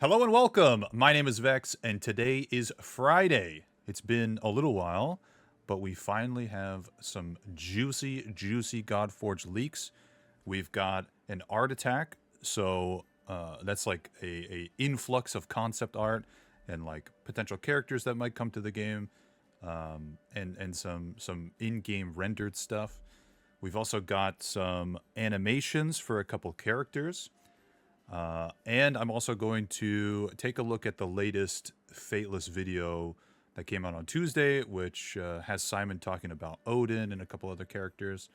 Hello and welcome. My name is Vex, and today is Friday. It's been a little while, but we finally have some juicy Godforge leaks. We've got an art attack, so that's like a influx of concept art and like potential characters that might come to the game, and some in-game rendered stuff. We've also got some animations for a couple characters. And I'm also going to take a look at the latest Fateless video that came out on Tuesday, which has Simon talking about Odin and a couple other characters.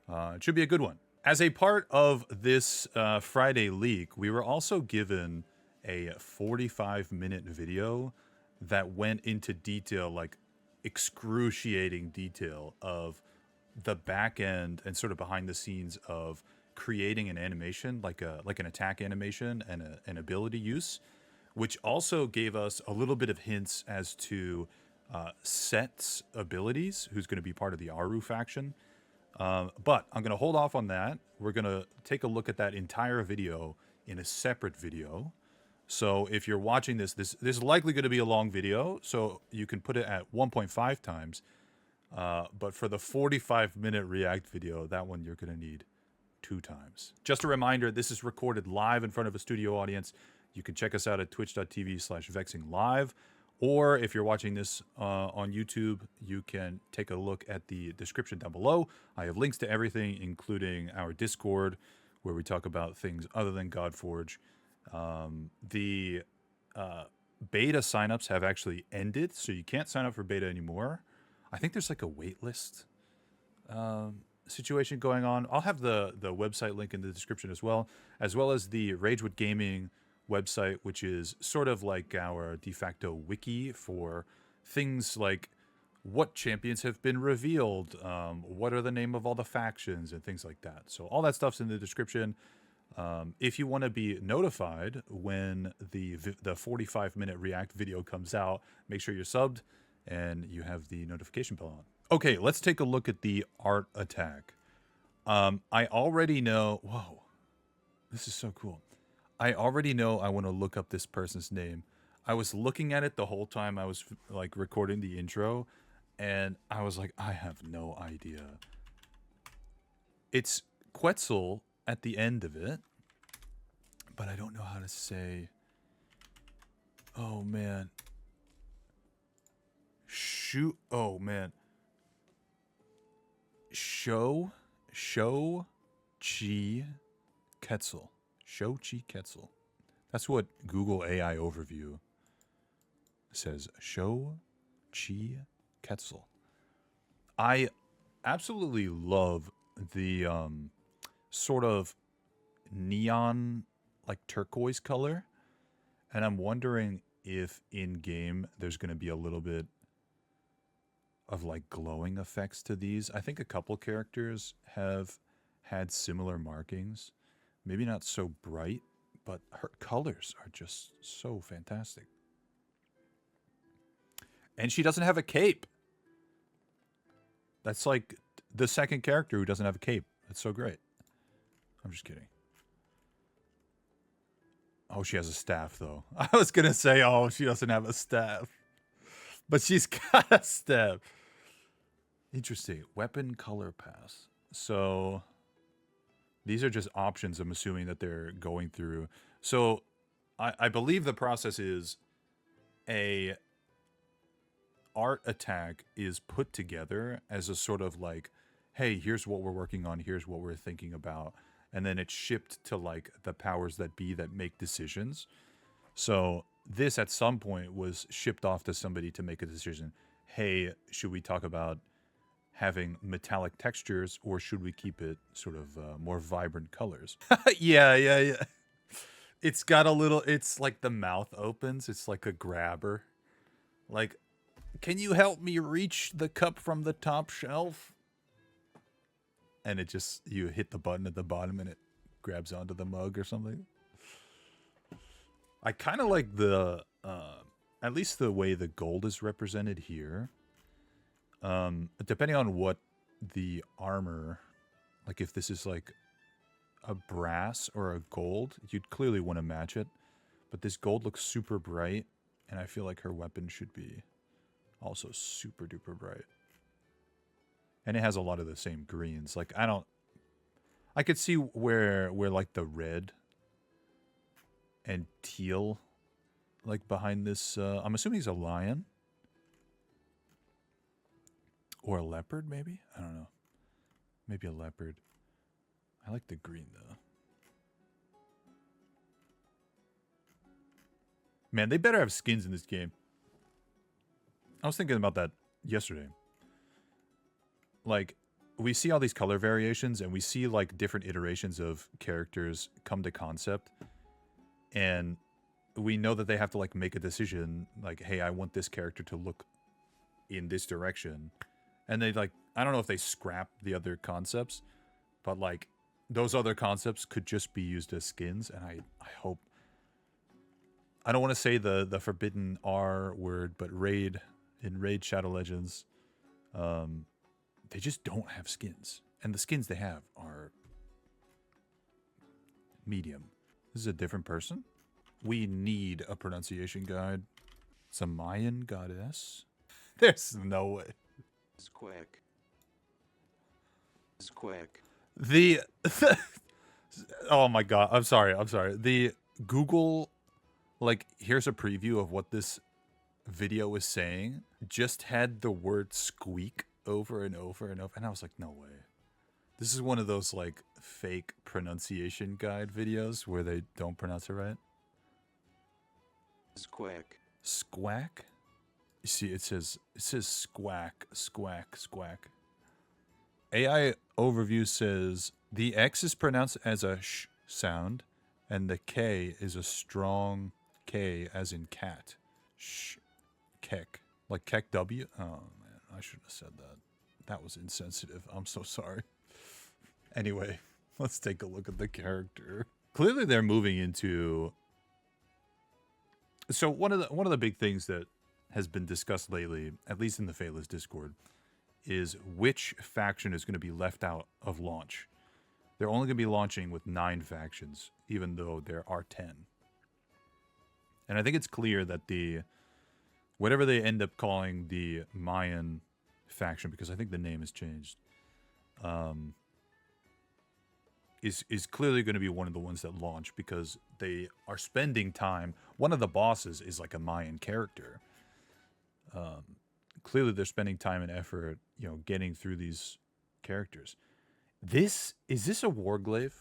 It should be a good one. As a part of this Friday leak, we were also given a 45-minute video that went into detail, like excruciating detail of the back end and sort of behind the scenes of creating an animation, like an attack animation and an ability use, which also gave us a little bit of hints as to Set's abilities, who's going to be part of the Aru faction. But I'm going to hold off on that. We're going to take a look at that entire video in a separate video. So if you're watching this is likely going to be a long video, so you can put it at 1.5 times. But for the 45-minute React video, that one you're going to need 2 times. Just a reminder, this is recorded live in front of a studio audience. You can check us out at twitch.tv/vexinglive. Or if you're watching this on YouTube, you can take a look at the description down below. I have links to everything, including our Discord, where we talk about things other than Godforge. The beta signups have actually ended, so you can't sign up for beta anymore. I think there's like a wait list situation going on. I'll have the website link in the description as well as the Ragewood Gaming website, which is sort of like our de facto wiki for things like what champions have been revealed, what are the name of all the factions, and things like that. So all that stuff's in the description. If you want to be notified when the 45-minute React video comes out, make sure you're subbed and you have the notification bell on. Okay, let's take a look at the art attack. I already know... Whoa. This is so cool. I already know I want to look up this person's name. I was looking at it the whole time I was like recording the intro, and I was like, I have no idea. It's Quetzal at the end of it, but I don't know how to say... Oh, man. Shoot. Oh, man. Show-Chi Quetzal. Show-Chi Quetzal. That's what Google AI Overview says. Show-Chi Quetzal. I absolutely love the sort of neon, like turquoise color. And I'm wondering if in-game there's going to be a little bit of like glowing effects to these. I think a couple characters have had similar markings. Maybe not so bright, but her colors are just so fantastic. And she doesn't have a cape. That's like the second character who doesn't have a cape. That's so great. I'm just kidding. Oh, she has a staff, though. I was going to say, oh, she doesn't have a staff. But she's got a staff. Interesting. Weapon color pass. So these are just options I'm assuming that they're going through. So I believe the process is a art attack is put together as a sort of like, hey, here's what we're working on. Here's what we're thinking about. And then it's shipped to like the powers that be that make decisions. So this at some point was shipped off to somebody to make a decision. Hey, should we talk about having metallic textures or should we keep it sort of more vibrant colors? Yeah. It's got a little, it's like the mouth opens. It's like a grabber. Like, can you help me reach the cup from the top shelf? And it just, you hit the button at the bottom and it grabs onto the mug or something. I kind of like the, at least the way the gold is represented here. Depending on what the armor, like if this is like a brass or a gold, you'd clearly want to match it. But this gold looks super bright, and I feel like her weapon should be also super duper bright. And it has a lot of the same greens. Like, I could see where like the red and teal, like behind this, I'm assuming he's a lion. Or a leopard, maybe? I don't know. Maybe a leopard. I like the green, though. Man, they better have skins in this game. I was thinking about that yesterday. Like, we see all these color variations, and we see, like, different iterations of characters come to concept. And we know that they have to, like, make a decision. Like, hey, I want this character to look in this direction. And they, like, I don't know if they scrap the other concepts, but, like, those other concepts could just be used as skins, and I hope... I don't want to say the forbidden R word, but in Raid Shadow Legends, they just don't have skins. And the skins they have are medium. This is a different person? We need a pronunciation guide. It's a Mayan goddess? There's no way. It's quick. It's quick. Oh my god, I'm sorry. The Google, like, here's a preview of what this video was saying, just had the word squeak over and over and over, and I was like, no way. This is one of those, like, fake pronunciation guide videos where they don't pronounce it right. It's quick. Squack? You see, it says squack, squack, squack. AI overview says the X is pronounced as a sh sound, and the K is a strong K as in cat. Sh, kek, like kek W. Oh man, I shouldn't have said that. That was insensitive. I'm so sorry. Anyway, let's take a look at the character. Clearly, they're moving into. So one of the big things that has been discussed lately, at least in the Fateless Discord, is which faction is going to be left out of launch. They're only going to be launching with 9 factions, even though there are 10. And I think it's clear that whatever they end up calling the Mayan faction, because I think the name has changed, is clearly going to be one of the ones that launch, because they are spending time. One of the bosses is like a Mayan character. Clearly they're spending time and effort, getting through these characters. Is this a warglaive?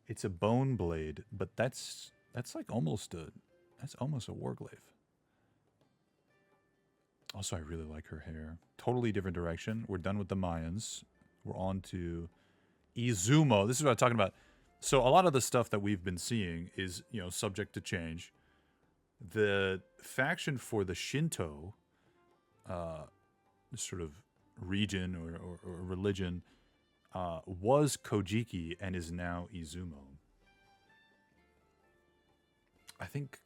It's a bone blade, but that's like almost a warglaive. Also, I really like her hair. Totally different direction. We're done with the Mayans. We're on to Izumo. This is what I'm talking about. So a lot of the stuff that we've been seeing is, subject to change. The faction for the Shinto sort of region or religion was Kojiki and is now Izumo. I think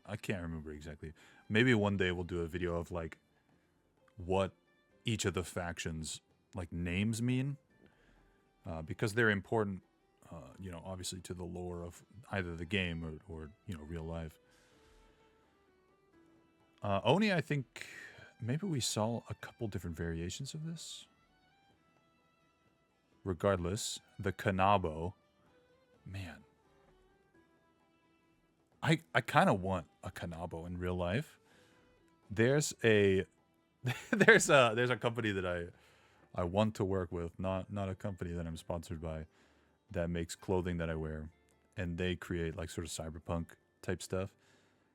I can't remember exactly. Maybe one day we'll do a video of like what each of the factions like names mean, because they're important, obviously to the lore of either the game or real life. Oni, I think maybe we saw a couple different variations of this. Regardless, the Kanabo, man. I kind of want a Kanabo in real life. There's a company that I want to work with, not a company that I'm sponsored by, that makes clothing that I wear, and they create like sort of cyberpunk type stuff,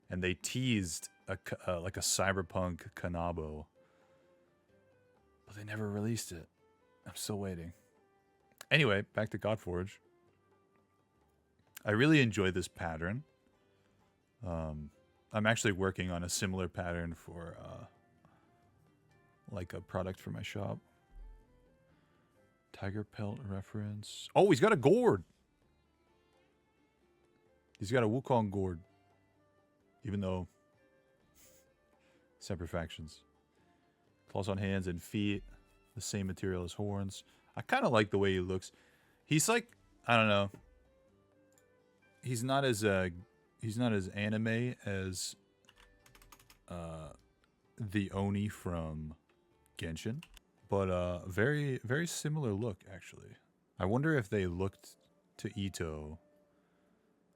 and they teased like a cyberpunk Kanabo, but they never released it. I'm still waiting. Anyway, back to Godforge. I really enjoy this pattern. I'm actually working on a similar pattern for like a product for my shop. Tiger pelt reference. Oh, he's got a gourd. He's got a Wukong gourd. Even though separate factions. Claws on hands and feet. The same material as horns. I kind of like the way he looks. He's like, I don't know. he's not as anime as the Oni from Genshin, but very very similar look actually. I wonder if they looked to Ito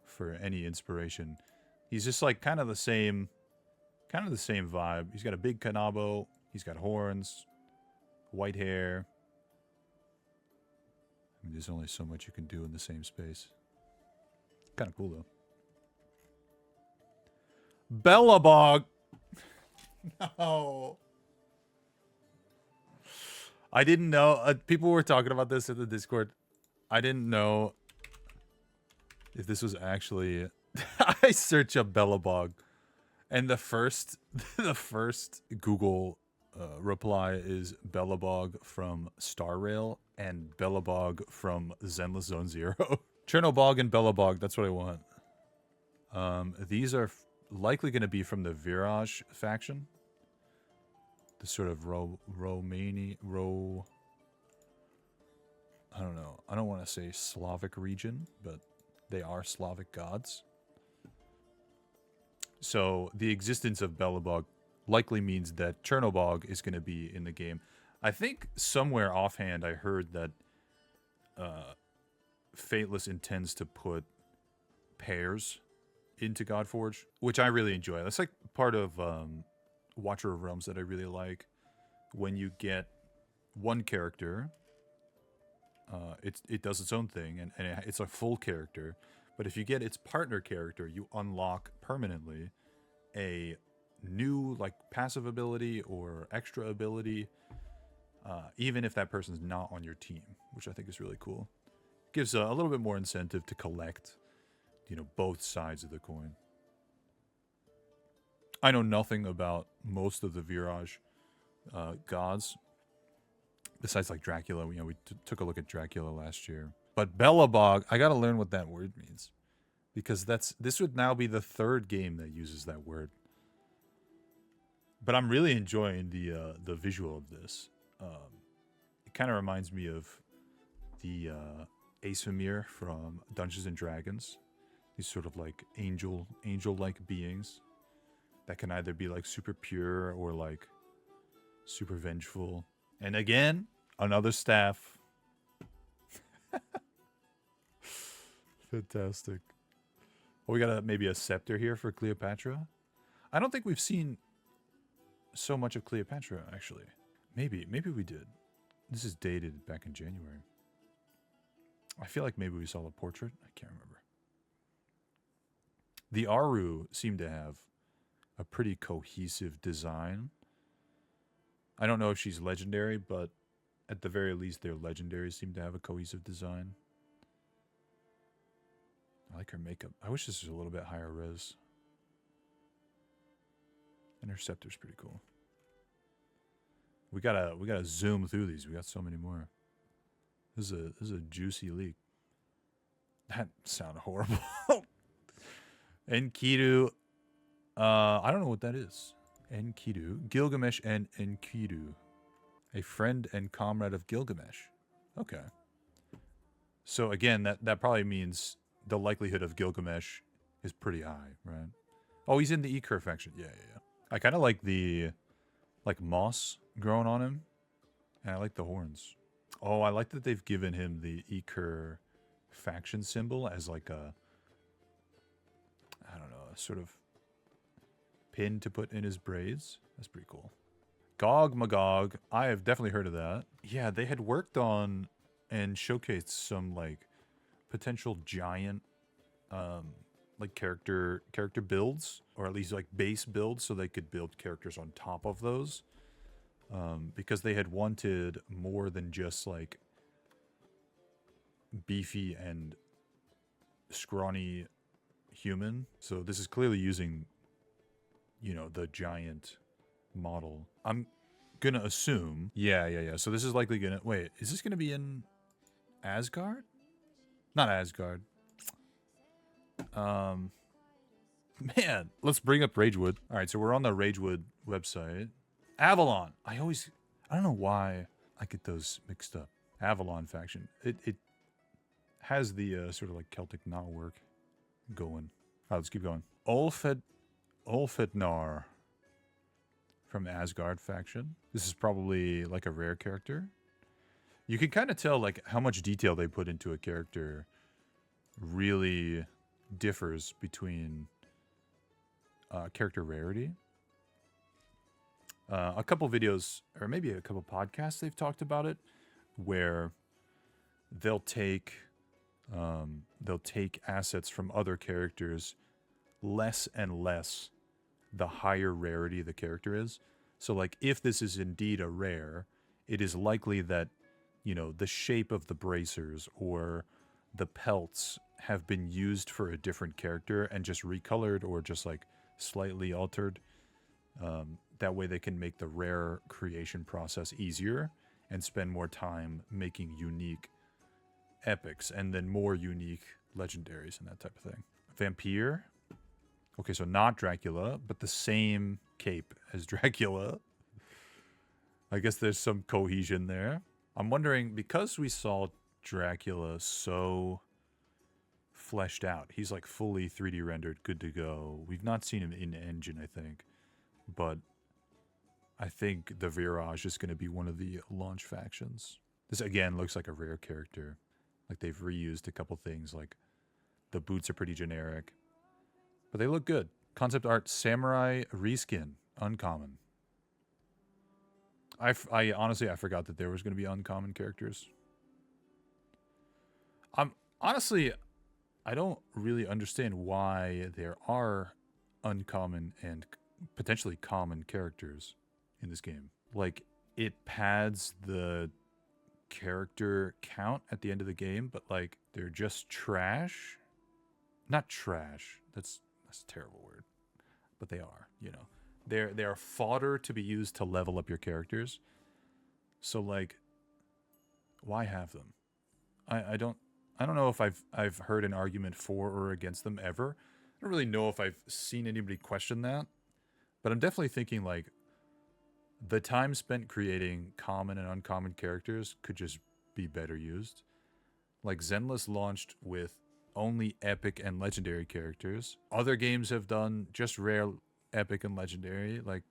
for any inspiration. He's just like kind of the same vibe. He's got a big kanabo, he's got horns, white hair. I mean, there's only so much you can do in the same space. Kind of cool though. Bellabog. No. I didn't know. People were talking about this in the Discord. I didn't know if this was actually. I search up Bellabog, and the first Google reply is Bellabog from Star Rail and Bellabog from Zenless Zone Zero. Chernobog and Bellabog. That's what I want. These are likely going to be from the Viraj faction. The sort of I don't know. I don't want to say Slavic region, but they are Slavic gods. So the existence of Bellabog likely means that Chernobog is going to be in the game. I think somewhere offhand I heard that Fateless intends to put pairs into Godforge, which I really enjoy. That's like part of Watcher of Realms that I really like. When you get one character, it does its own thing, and it's a full character. But if you get its partner character, you unlock permanently a new like passive ability or extra ability, even if that person's not on your team, which I think is really cool. Gives a little bit more incentive to collect, you know, both sides of the coin. I know nothing about most of the Viraj gods, besides like Dracula. You know, we took a look at Dracula last year. But Bellabog, I gotta learn what that word means, because this would now be the third game that uses that word. But I'm really enjoying the visual of this. It kind of reminds me of the Aesfamir from Dungeons and Dragons. These sort of like angel-like beings that can either be like super pure or like super vengeful. And again, another staff. Fantastic. Well, we got maybe a scepter here for Cleopatra. I don't think we've seen so much of Cleopatra, actually. Maybe we did. This is dated back in January. I feel like maybe we saw a portrait. I can't remember. The Aru seem to have a pretty cohesive design. I don't know if she's legendary, but at the very least, their legendaries seem to have a cohesive design. I like her makeup. I wish this was a little bit higher res. And her scepter's pretty cool. We gotta zoom through these. We got so many more. This is a juicy leak. That sounded horrible. Enkidu. I don't know what that is. Enkidu. Gilgamesh and Enkidu. A friend and comrade of Gilgamesh. Okay. So again, that probably means the likelihood of Gilgamesh is pretty high, right? Oh, he's in the Eker faction. Yeah. I kind of like the moss growing on him. And I like the horns. Oh, I like that they've given him the Eker faction symbol as like a, I don't know, a sort of pin to put in his braids. That's pretty cool. Gog Magog. I have definitely heard of that. Yeah, they had worked on and showcased some like potential giant like character builds, or at least like base builds, so they could build characters on top of those. Because they had wanted more than just like beefy and scrawny human. So this is clearly using, you know, the giant model. I'm gonna assume. Yeah. So this is likely gonna... Wait, is this gonna be in Asgard? Not Asgard. Man, let's bring up Ragewood. All right, so we're on the Ragewood website. Avalon. I don't know why I get those mixed up. Avalon faction. It has the sort of like Celtic knotwork. going. All right, let's keep going. Ulfednar from Asgard faction. This is probably like a rare character. You can kind of tell like how much detail they put into a character really differs between character rarity. A couple videos, or maybe a couple podcasts, they've talked about it, where they'll take assets from other characters less and less the higher rarity the character is. So like if this is indeed a rare, it is likely that, you know, the shape of the bracers or the pelts have been used for a different character and just recolored or just like slightly altered. That way they can make the rare creation process easier and spend more time making unique epics and then more unique legendaries and that type of thing. Vampire. Okay, so not Dracula, but the same cape as Dracula. I guess there's some cohesion there. I'm wondering, because we saw Dracula so fleshed out, he's like fully 3D rendered, good to go. We've not seen him in engine, I think. But I think the Virage is going to be one of the launch factions. This, again, looks like a rare character. Like, they've reused a couple things. Like, the boots are pretty generic. But they look good. Concept art, Samurai reskin. Uncommon. I honestly, I forgot that there was going to be uncommon characters. Honestly, I don't really understand why there are uncommon and potentially common characters in this game. Like, it pads the character count at the end of the game, but like they're just trash. Not trash. That's a terrible word. But they are, you know. They are fodder to be used to level up your characters. So like, why have them? I don't know if I've heard an argument for or against them ever. I don't really know if I've seen anybody question that. But I'm definitely thinking like the time spent creating common and uncommon characters could just be better used. Like Zenless launched with only epic and legendary characters. Other games have done just rare, epic, and legendary. Like,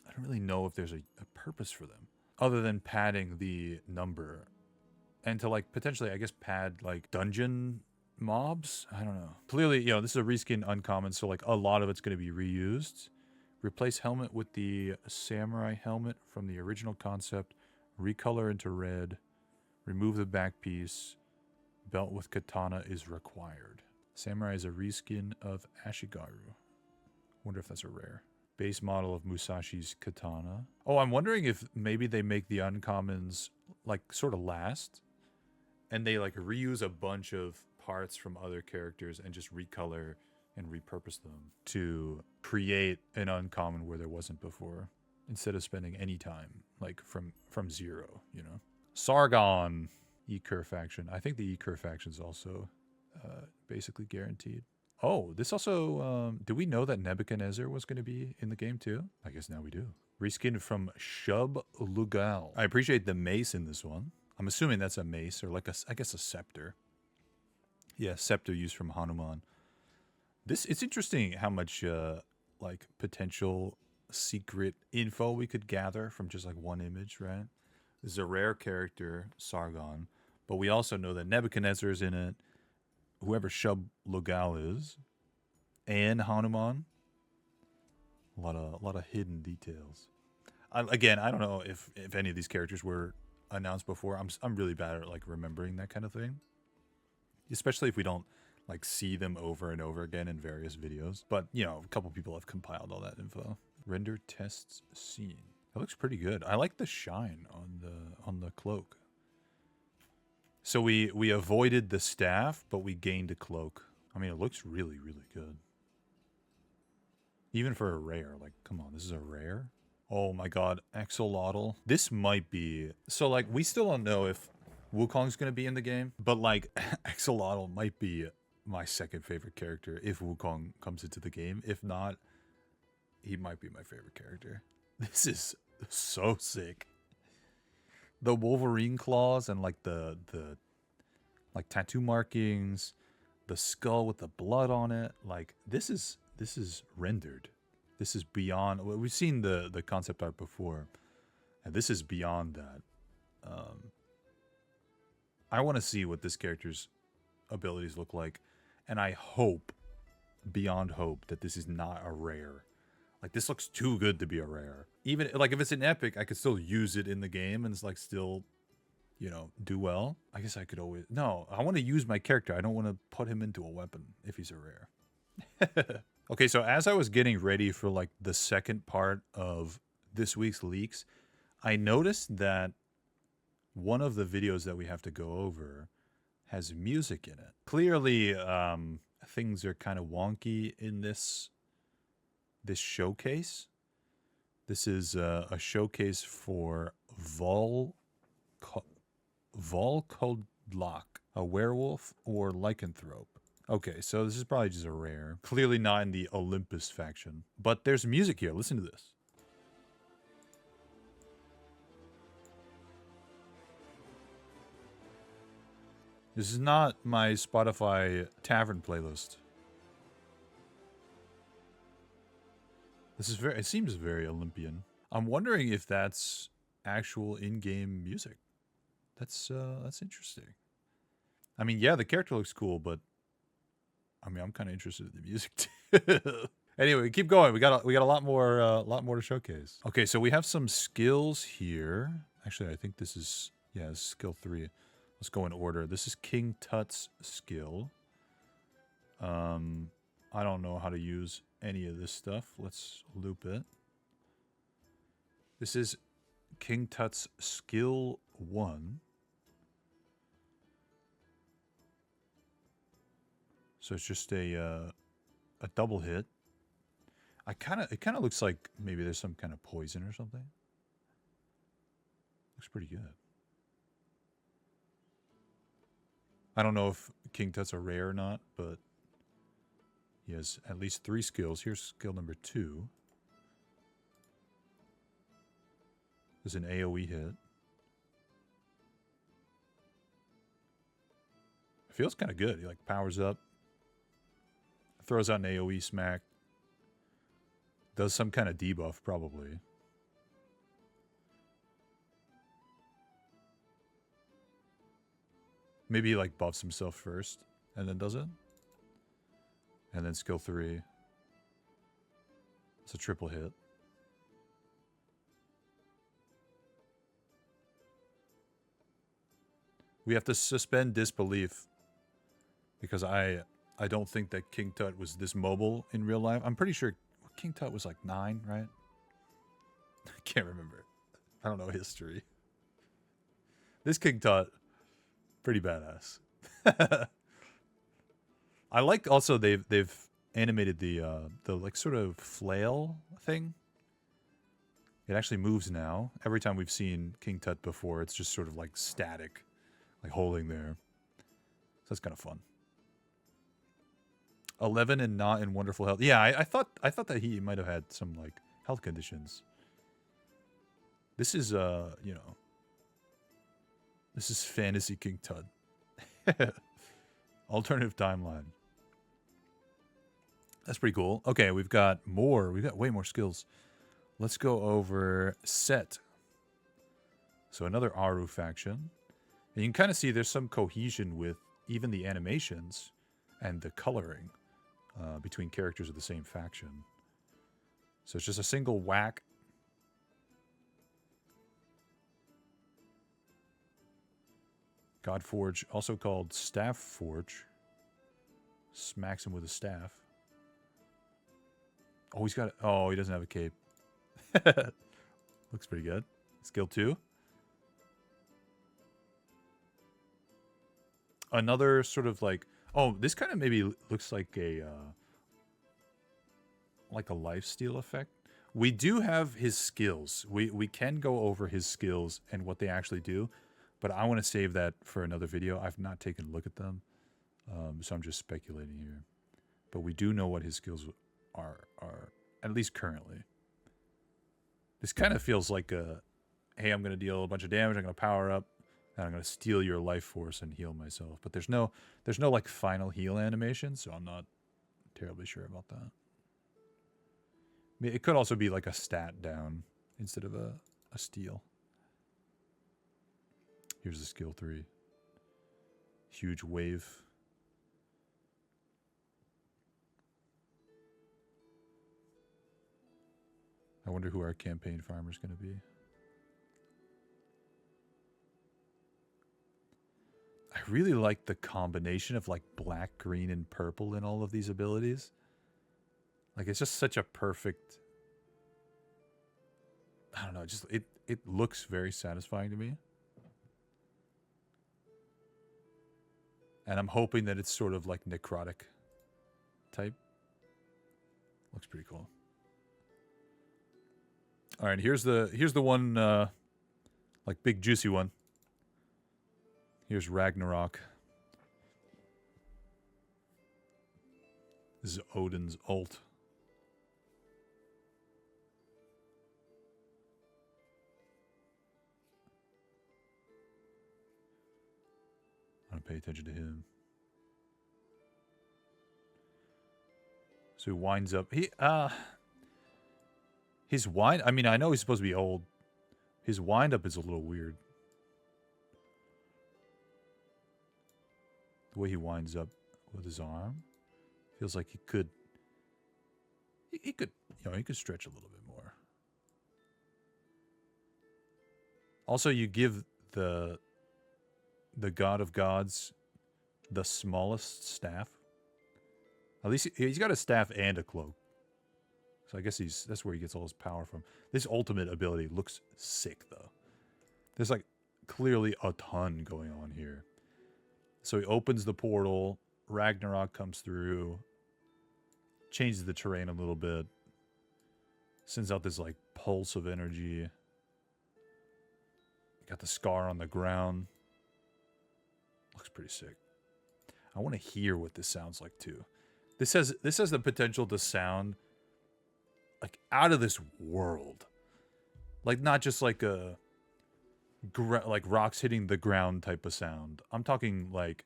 I don't really know if there's a purpose for them other than padding the number and to like potentially, I guess, pad like dungeon mobs. I don't know. Clearly, you know, this is a reskin uncommon, so like a lot of it's going to be reused. Replace helmet with the samurai helmet from the original concept. Recolor into red. Remove the back piece. Belt with katana is required. Samurai is a reskin of Ashigaru. Wonder if that's a rare. Base model of Musashi's katana. Oh, I'm wondering if maybe they make the uncommons like sort of last. And they like reuse a bunch of parts from other characters and just recolor and repurpose them to create an uncommon where there wasn't before. Instead of spending any time like from zero, you know. Sargon. E-Cur faction. I think the E-Cur faction is also basically guaranteed. Oh, this also... do we know that Nebuchadnezzar was going to be in the game too? I guess now we do. Reskin from Shub Lugal. I appreciate the mace in this one. I'm assuming that's a mace or like I guess a scepter. Yeah, scepter used from Hanuman. It's interesting how much like potential secret info we could gather from just like one image, right? This is a rare character, Sargon, but we also know that Nebuchadnezzar is in it, whoever Shub Lugal is, and Hanuman. A lot of hidden details. Again, I don't know if any of these characters were announced before. I'm really bad at like remembering that kind of thing, especially if we don't like see them over and over again in various videos. But you know, a couple people have compiled all that info. Render tests scene. That looks pretty good. I like the shine on the cloak. So we avoided the staff, but we gained a cloak. I mean, it looks really, really good. Even for a rare. Like, come on, this is a rare? Oh my god, Axolotl. This might be... So, like, we still don't know if Wukong's going to be in the game, but, like, Axolotl might be my second favorite character if Wukong comes into the game. If not, he might be my favorite character. This is so sick. The Wolverine claws and like the like tattoo markings, The skull with the blood on it. Like, this is rendered. This is beyond. We've seen the concept art before, and this is beyond that. I want to see what this character's abilities look like, and I hope, beyond hope, that this is not a rare. Like, this looks too good to be a rare. Even like if it's an epic, I could still use it in the game and it's like still, you know, do well. I guess I could always. No, I want to use my character. I don't want to put him into a weapon if he's a rare. Okay, so as I was getting ready for like the second part of this week's leaks, I noticed that one of the videos that we have to go over has music in it. Clearly, things are kind of wonky in this showcase. This is a showcase for Volkodlak, a werewolf or lycanthrope. Okay, so this is probably just a rare. Clearly not in the Olympus faction. But there's music here. Listen to this. This is not my Spotify tavern playlist. This is it seems very Olympian. I'm wondering if that's actual in-game music. That's interesting. I mean, yeah, the character looks cool, but I mean, I'm kind of interested in the music too. Anyway, keep going. We got a lot more to showcase. Okay, so we have some skills here. Actually, I think this is skill 3. Let's go in order. This is King Tut's skill. I don't know how to use any of this stuff. Let's loop it. This is King Tut's skill 1. So it's just a double hit. It kind of looks like maybe there's some kind of poison or something. Looks pretty good. I don't know if King Tut's a rare or not, but he has at least 3 skills. Here's skill number 2. There's an AoE hit. It feels kind of good. He like powers up, throws out an AoE smack, does some kind of debuff probably. Maybe he like buffs himself first and then does it. And then skill 3. It's a triple hit. We have to suspend disbelief because I don't think that King Tut was this mobile in real life. I'm pretty sure King Tut was like 9, right? I can't remember. I don't know history. This King Tut, pretty badass. I like also they've animated the like sort of flail thing. It actually moves now. Every time we've seen King Tut before, it's just sort of like static, like holding there. So that's kind of fun. 11 and not in wonderful health. Yeah, I thought that he might have had some like health conditions. This is you know, this is fantasy King Tut. Alternative timeline. That's pretty cool. Okay, we've got more. We've got way more skills. Let's go over Set. So another Aru faction. And you can kind of see there's some cohesion with even the animations and the coloring between characters of the same faction. So it's just a single whack. Godforge, also called Staff Forge. Smacks him with a staff. Oh, he's got. Oh, he doesn't have a cape. Looks pretty good. Skill 2. Another sort of like. Oh, this kind of maybe looks like a lifesteal effect. We do have his skills. We can go over his skills and what they actually do, but I want to save that for another video. I've not taken a look at them, so I'm just speculating here. But we do know what his skills are at least currently. This kind of feels like a, hey, I'm going to deal a bunch of damage. I'm going to power up. And I'm gonna steal your life force and heal myself. But there's no like final heal animation, so I'm not terribly sure about that. I mean, it could also be like a stat down instead of a steal. Here's the skill 3. Huge wave. I wonder who our campaign farmer is going to be. I really like the combination of like black, green, and purple in all of these abilities. Like it's just such a perfect... I don't know, just it looks very satisfying to me. And I'm hoping that it's sort of like necrotic type. Looks pretty cool. All right, here's the one like big juicy one. Here's Ragnarok. This is Odin's ult. I want to pay attention to him. So he winds up. His wind. I mean, I know he's supposed to be old. His wind up is a little weird. The way he winds up with his arm feels like he could. He could, you know, he could stretch a little bit more. Also, you give the God of Gods the smallest staff. At least he's got a staff and a cloak. So I guess that's where he gets all his power from. This ultimate ability looks sick, though. There's like clearly a ton going on here. So he opens the portal. Ragnarok comes through. Changes the terrain a little bit. Sends out this like pulse of energy. Got the scar on the ground. Looks pretty sick. I want to hear what this sounds like too. This has the potential to sound like out of this world. Like not just like a like rocks hitting the ground type of sound. I'm talking like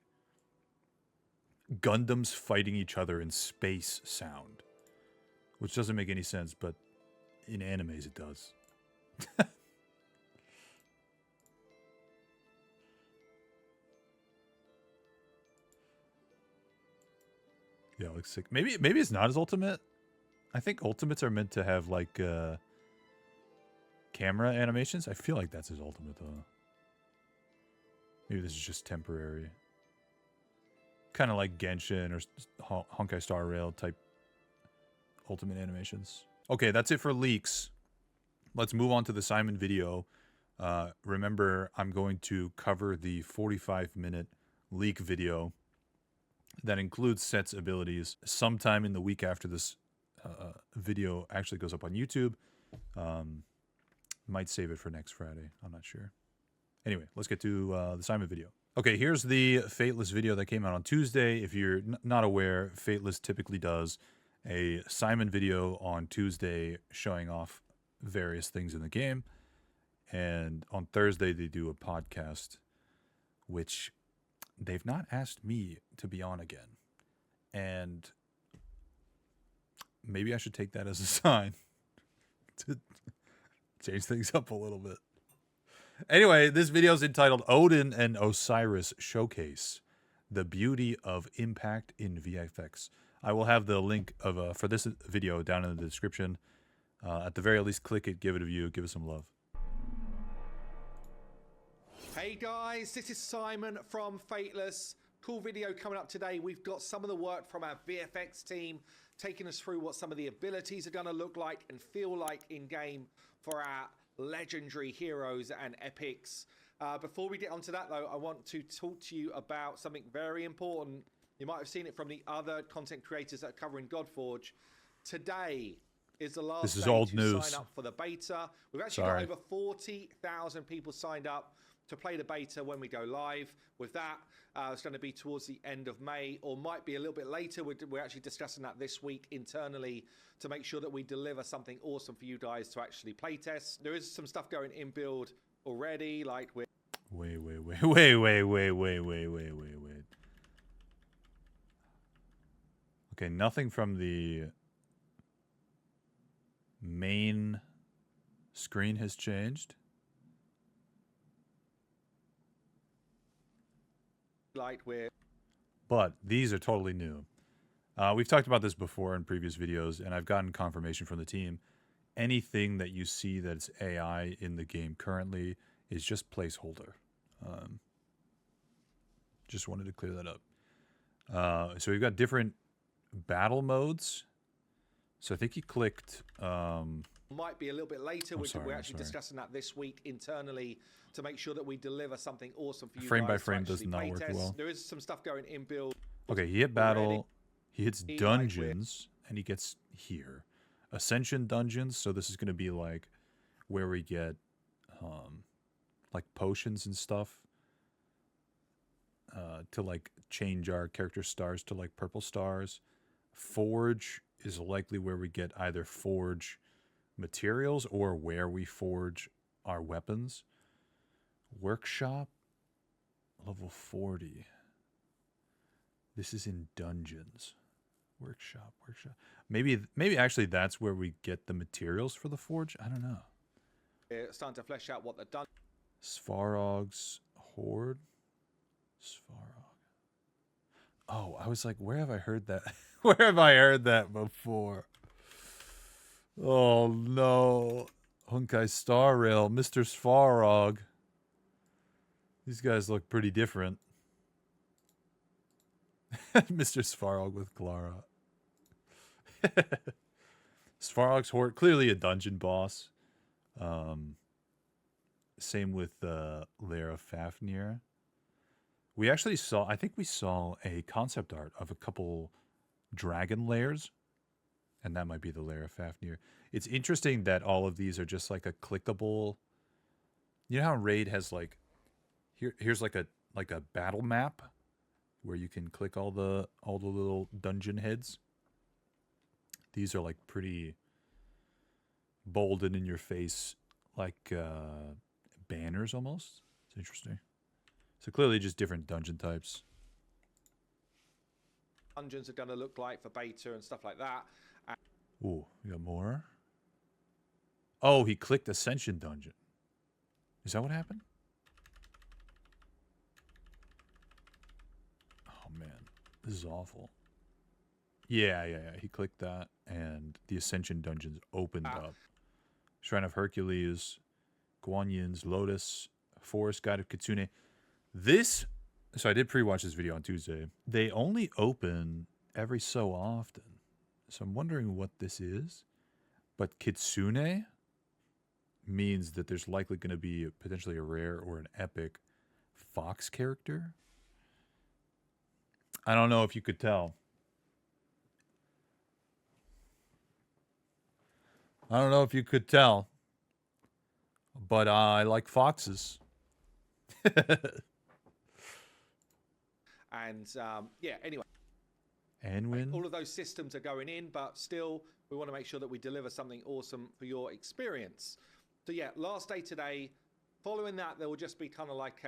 Gundams fighting each other in space sound, which doesn't make any sense, but in animes it does. Yeah, it looks sick. Maybe it's not his ultimate. I think ultimates are meant to have like camera animations. I feel like that's his ultimate though. Maybe this is just temporary. Kind of like Genshin or Honkai Star Rail type ultimate animations. Okay, that's it for leaks. Let's move on to the Simon video. Remember, I'm going to cover the 45-minute leak video that includes Set's abilities sometime in the week after this video actually goes up on YouTube. Might save it for next Friday. I'm not sure. Anyway, let's get to the Simon video. Okay, here's the Fateless video that came out on Tuesday. If you're not aware, Fateless typically does a Simon video on Tuesday showing off various things in the game. And on Thursday, they do a podcast, which they've not asked me to be on again. And maybe I should take that as a sign to change things up a little bit. Anyway, this video is entitled Odin and Osiris Showcase, the Beauty of Impact in VFX. I will have the link of for this video down in the description. At the very least, click it, give it a view, give it some love. Hey guys, this is Simon from Fateless. Cool video coming up today. We've got some of the work from our VFX team taking us through what some of the abilities are going to look like and feel like in game for our legendary heroes and epics. Before we get onto that though, I want to talk to you about something very important. You might have seen it from the other content creators that are covering Godforge. Today is the last day to sign up for the beta. We've actually got over 40,000 people signed up to play the beta when we go live. With that, it's going to be towards the end of May, or might be a little bit later. We're actually discussing that this week internally to make sure that we deliver something awesome for you guys to actually play test. There is some stuff going in build already, like we're... Wait. Wait. Okay, nothing from the main screen has changed. But these are totally new. We've talked about this before in previous videos, and I've gotten confirmation from the team. Anything that you see that's AI in the game currently is just placeholder. Just wanted to clear that up. So we've got different battle modes. So I think he clicked... might be a little bit later. We're actually discussing that this week internally to make sure that we deliver something awesome for you frame guys by frame to does not work well. There is some stuff going in build. Okay, he hit battle. He hits dungeons, and he gets here. Ascension dungeons, so this is going to be like where we get like potions and stuff to like change our character stars to like purple stars. Forge is likely where we get either forge materials or where we forge our weapons. Workshop, level 40. This is in dungeons. Workshop. Maybe actually that's where we get the materials for the forge. I don't know. It's starting to flesh out what they've done. Svarog's Horde. Svarog. Oh, I was like, where have I heard that? Where have I heard that before? Oh no. Honkai Star Rail, Mr. Svarog. These guys look pretty different. Mr. Svarog with Clara. Svarog's Horde, clearly a dungeon boss. Same with Lair of Fafnir. We actually saw, I think we saw a concept art of a couple dragon lairs. And that might be the Lair of Fafnir. It's interesting that all of these are just like a clickable. You know how Raid has like, here's like a battle map where you can click all the little dungeon heads. These are like pretty bold and in your face, like banners almost. It's interesting. So clearly just different dungeon types. Dungeons are going to look like for beta and stuff like that. Ooh, we got more. Oh, he clicked Ascension Dungeon. Is that what happened? Oh man, this is awful. Yeah. He clicked that, and the Ascension Dungeons opened up. Shrine of Hercules, Guanyin's Lotus, Forest Guide of Kitsune. So I did pre-watch this video on Tuesday. They only open every so often. So I'm wondering what this is. But Kitsune means that there's likely going to be potentially a rare or an epic fox character. I don't know if you could tell. But I like foxes. And yeah, anyway. Anwin. All of those systems are going in, but still, we want to make sure that we deliver something awesome for your experience. So yeah, last day today. Following that, there will just be kind of like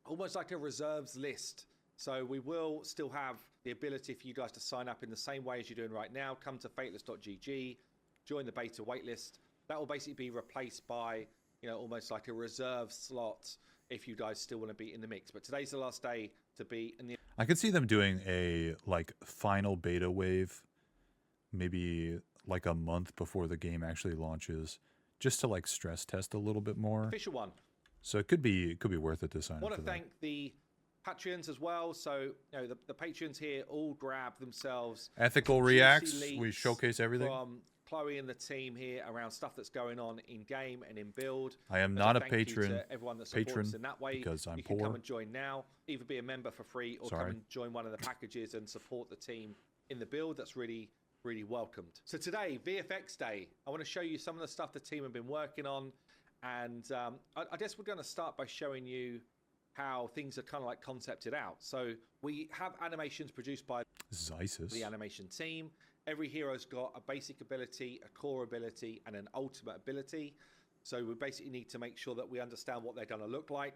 almost like a reserves list. So we will still have the ability for you guys to sign up in the same way as you're doing right now. Come to fateless.gg, join the beta waitlist. That will basically be replaced by, almost like a reserve slot if you guys still want to be in the mix. But today's the last day to be in the... I could see them doing a final beta wave, maybe like a month before the game actually launches, just to stress test a little bit more. Official one. So it could be worth it to sign up. I want to thank the Patreons as well. So the Patreons here all grab themselves ethical reacts. We showcase everything from Chloe and the team here around stuff that's going on in game and in build. I am not a patron. To everyone that supports us in that way, because I'm you can poor. Come and join now. Either be a member for free or come and join one of the packages and support the team in the build. That's really, really welcomed. So today, VFX Day. I want to show you some of the stuff the team have been working on, and I guess we're going to start by showing you how things are kind of concepted out. So we have animations produced by Zysis, the animation team. Every hero's got a basic ability, a core ability, and an ultimate ability. So we basically need to make sure that we understand what they're going to look like.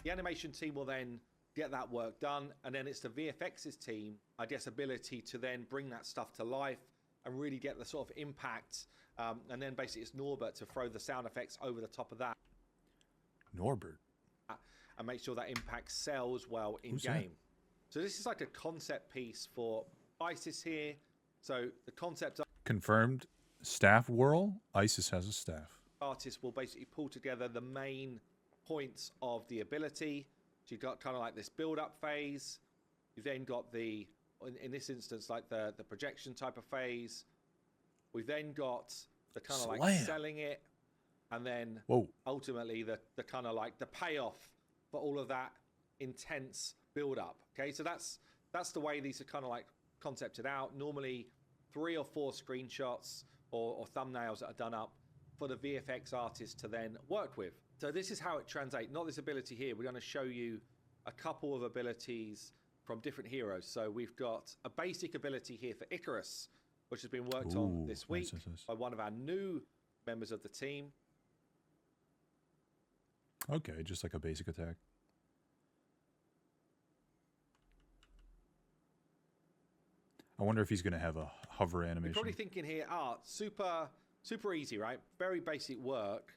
The animation team will then get that work done, and then it's the VFX's team, I guess, ability to then bring that stuff to life and really get the sort of impact. And then basically it's Norbert to throw the sound effects over the top of that. Norbert. And make sure that impact sells well in game. So this is like a concept piece for ISIS here. So the concept Confirmed. Staff whirl. ISIS has a staff. artist will basically pull together the main points of the ability. So you've got kind of like this build-up phase. You've then got the, in this instance, like the projection type of phase. We've then got the kind of like selling it, and then ultimately the kind of like the payoff for all of that intense build-up. Okay, so that's the way these are kind of like concepted out. Normally 3 or 4 screenshots or thumbnails that are done up for the VFX artist to then work with. So this is how it translates. Not this ability here. We're going to show you a couple of abilities from different heroes. So we've got a basic ability here for Icarus, which has been worked on this week by one of our new members of the team. Okay, just like a basic attack. I wonder if he's going to have a hover animation. You're probably thinking here, super easy, right? Very basic work.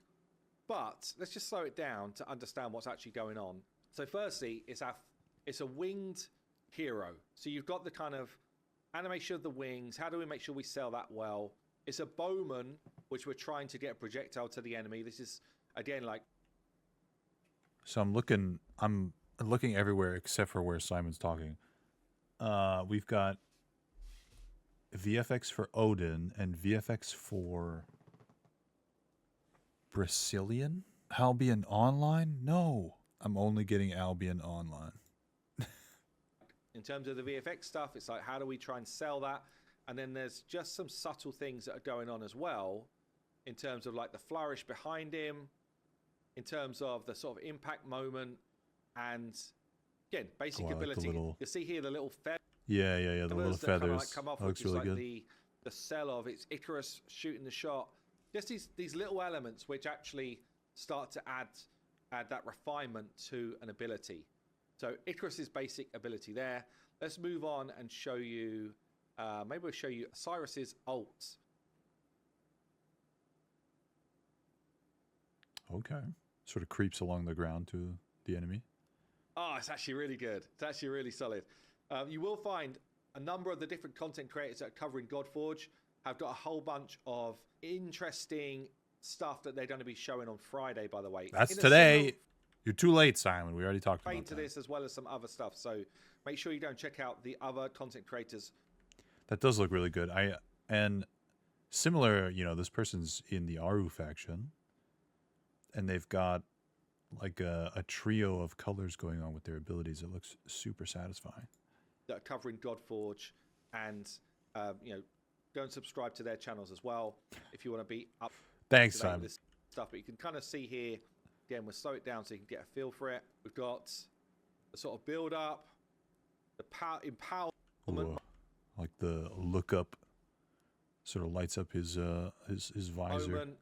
But let's just slow it down to understand what's actually going on. So firstly, it's a winged hero. So you've got the kind of animation of the wings. How do we make sure we sell that well? It's a bowman, which we're trying to get a projectile to the enemy. This is, again, like... So I'm looking everywhere except for where Simon's talking. We've got VFX for Odin and VFX for Brazilian? Albion Online? No, I'm only getting Albion Online. In terms of the VFX stuff, it's like, how do we try and sell that? And then there's just some subtle things that are going on as well in terms of like the flourish behind him, in terms of the sort of impact moment, and again, basic ability. You'll see here the little feathers. Yeah, the little feathers. Kind of like come off, that looks really like good. The sell of it's Icarus shooting the shot. Just these little elements which actually start to add that refinement to an ability. So Icarus's basic ability there. Let's move on and show you, maybe we'll show you Cyrus's ult. Okay. Sort of creeps along the ground to the enemy. Oh, it's actually really good. It's actually really solid. You will find a number of the different content creators that are covering Godforge have got a whole bunch of interesting stuff that they're going to be showing on Friday, by the way. That's today. You're too late, Simon. We already talked about that. To this as well as some other stuff. So make sure you go and check out the other content creators. That does look really good. And similar, this person's in the Aru faction, and they've got like a trio of colors going on with their abilities. It looks super satisfying. That are covering Godforge, and go and subscribe to their channels as well if you want to be up. Thanks, Simon. This stuff, but you can kind of see here. Again, we'll slow it down so you can get a feel for it. We've got the sort of build up, the empowerment. Ooh, like the look up sort of lights up his visor. Moment.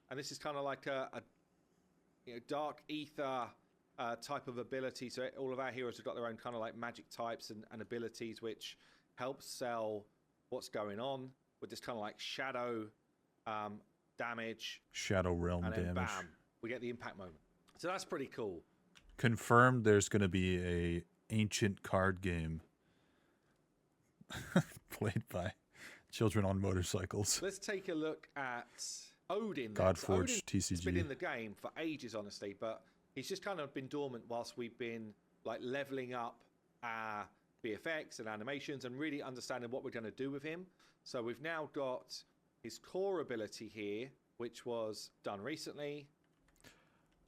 And this is kind of like a dark ether type of ability. So all of our heroes have got their own kind of like magic types and abilities, which help sell what's going on with this kind of like shadow damage. Shadow realm and then damage. Bam, we get the impact moment. So that's pretty cool. Confirmed there's going to be a ancient card game played by children on motorcycles. Let's take a look at Odin. Godforge TCG. He's been in the game for ages, honestly, but he's just kind of been dormant whilst we've been like leveling up our VFX and animations and really understanding what we're going to do with him. So we've now got his core ability here, which was done recently.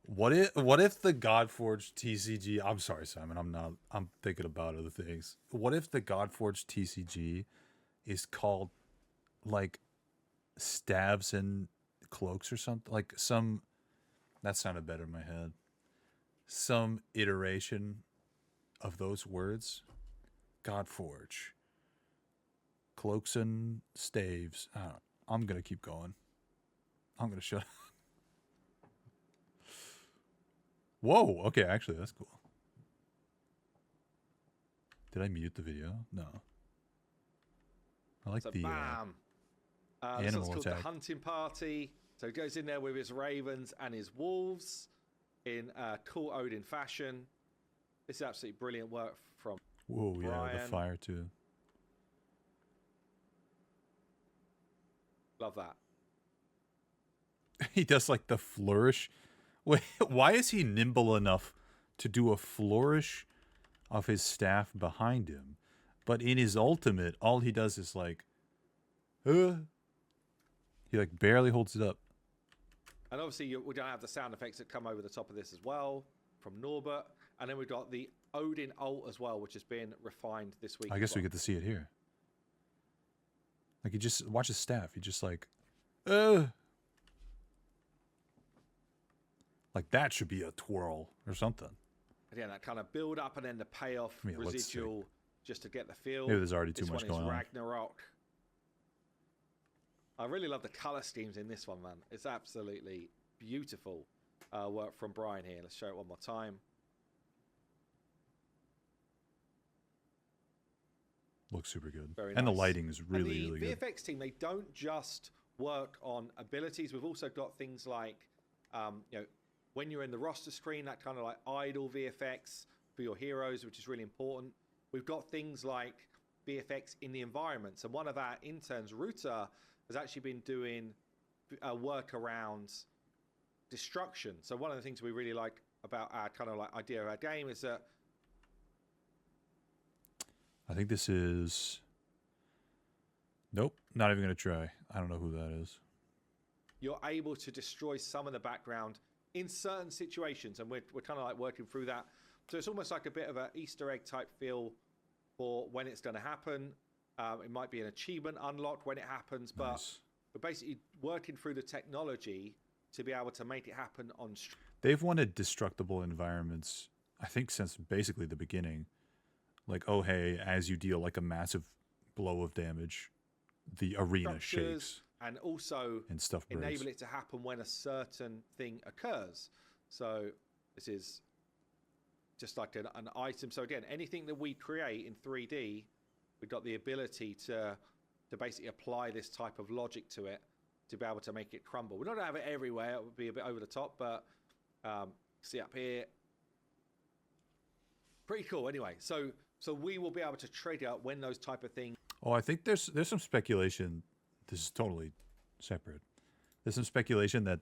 What if the Godforge TCG? I'm sorry, Simon. I'm thinking about other things. What if the Godforge TCG is called like stabs and cloaks or something? Like that sounded better in my head. Some iteration of those words. Godforge. Cloaks and staves. I don't know. I'm gonna keep going. I'm gonna shut up. Whoa. Okay, actually, that's cool. Did I mute the video? No. I like So the bam. This one's animal called attack. the hunting party. So he goes in there with his ravens and his wolves in cool Odin fashion. This is absolutely brilliant work from Whoa, yeah, the Brian. fire too. Love that. He does like the flourish. Wait, why is he nimble enough to do a flourish of his staff behind him? But in his ultimate, all he does is like, he like barely holds it up. And obviously we don't have the sound effects that come over the top of this as well from Norbert. And then we've got the Odin ult as well, which has been refined this week. I guess we get to see it here. Like you just watch his staff. He just like, like that should be a twirl or something. Again, that kind of build up and then the payoff residual just to get the feel. Maybe there's already too much going on. Ragnarok. I really love the color schemes in this one, man. It's absolutely beautiful work from Brian here. Let's show it one more time. Looks super good. Very and nice. The lighting is really, and really the good. VFX team, they don't just work on abilities. We've also got things like, you know, when you're in the roster screen, that kind of like idle VFX for your heroes, which is really important. We've got things like VFX in the environments. And one of our interns, Ruta, has actually been doing work around destruction. So one of the things we really like about our kind of like idea of our game is that I think this is... Nope, not even going to try. I don't know who that is. you're able to destroy some of the background in certain situations, and we're kind of like working through that. So it's almost like a bit of an Easter egg type feel for when it's going to happen. It might be an achievement unlocked when it happens, but Nice. we're basically working through the technology to be able to make it happen on stream. They've wanted destructible environments, I think, since basically the beginning. Like, oh, hey, as you deal like a massive blow of damage, the arena shakes And also and stuff breaks. enable it to happen when a certain thing occurs. So this is just like an item. So again, anything that we create in 3D, we've got the ability to basically apply this type of logic to it to be able to make it crumble. We're not going to have it everywhere. It would be a bit over the top, but see up here. Pretty cool anyway. So we will be able to trigger when those type of things. Oh, I think there's some speculation. This is totally separate. There's some speculation that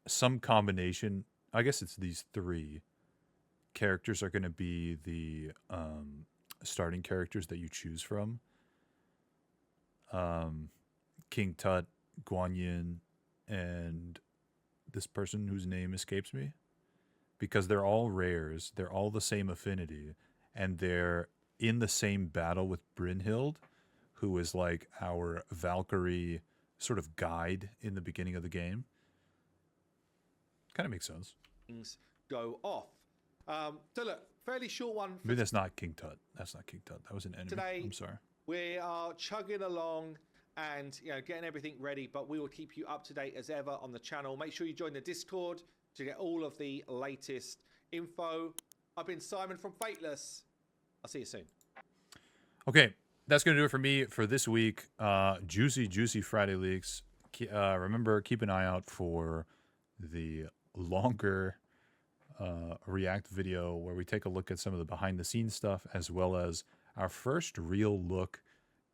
some combination, I guess it's these three characters are going to be the starting characters that you choose from. King Tut, Guan Yin, and this person whose name escapes me. Because they're all rares, they're all the same affinity, and they're in the same battle with Brynhild, who is like our Valkyrie sort of guide in the beginning of the game. Kind of makes sense. Go off. So look, fairly short one. Maybe that's not King Tut. That's not King Tut. That was an enemy. Today, I'm sorry. We are chugging along and getting everything ready, but we will keep you up to date as ever on the channel. Make sure you join the Discord to get all of the latest info. I've been Simon from Fateless. I'll see you soon. Okay, that's going to do it for me for this week. Juicy Friday leaks. Remember, keep an eye out for the longer React video where we take a look at some of the behind-the-scenes stuff, as well as our first real look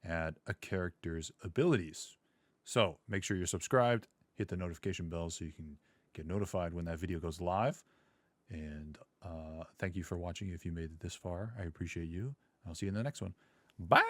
at a character's abilities. So make sure you're subscribed, hit the notification bell so you can get notified when that video goes live. And thank you for watching if you made it this far. I appreciate you. I'll see you in the next one. Bye!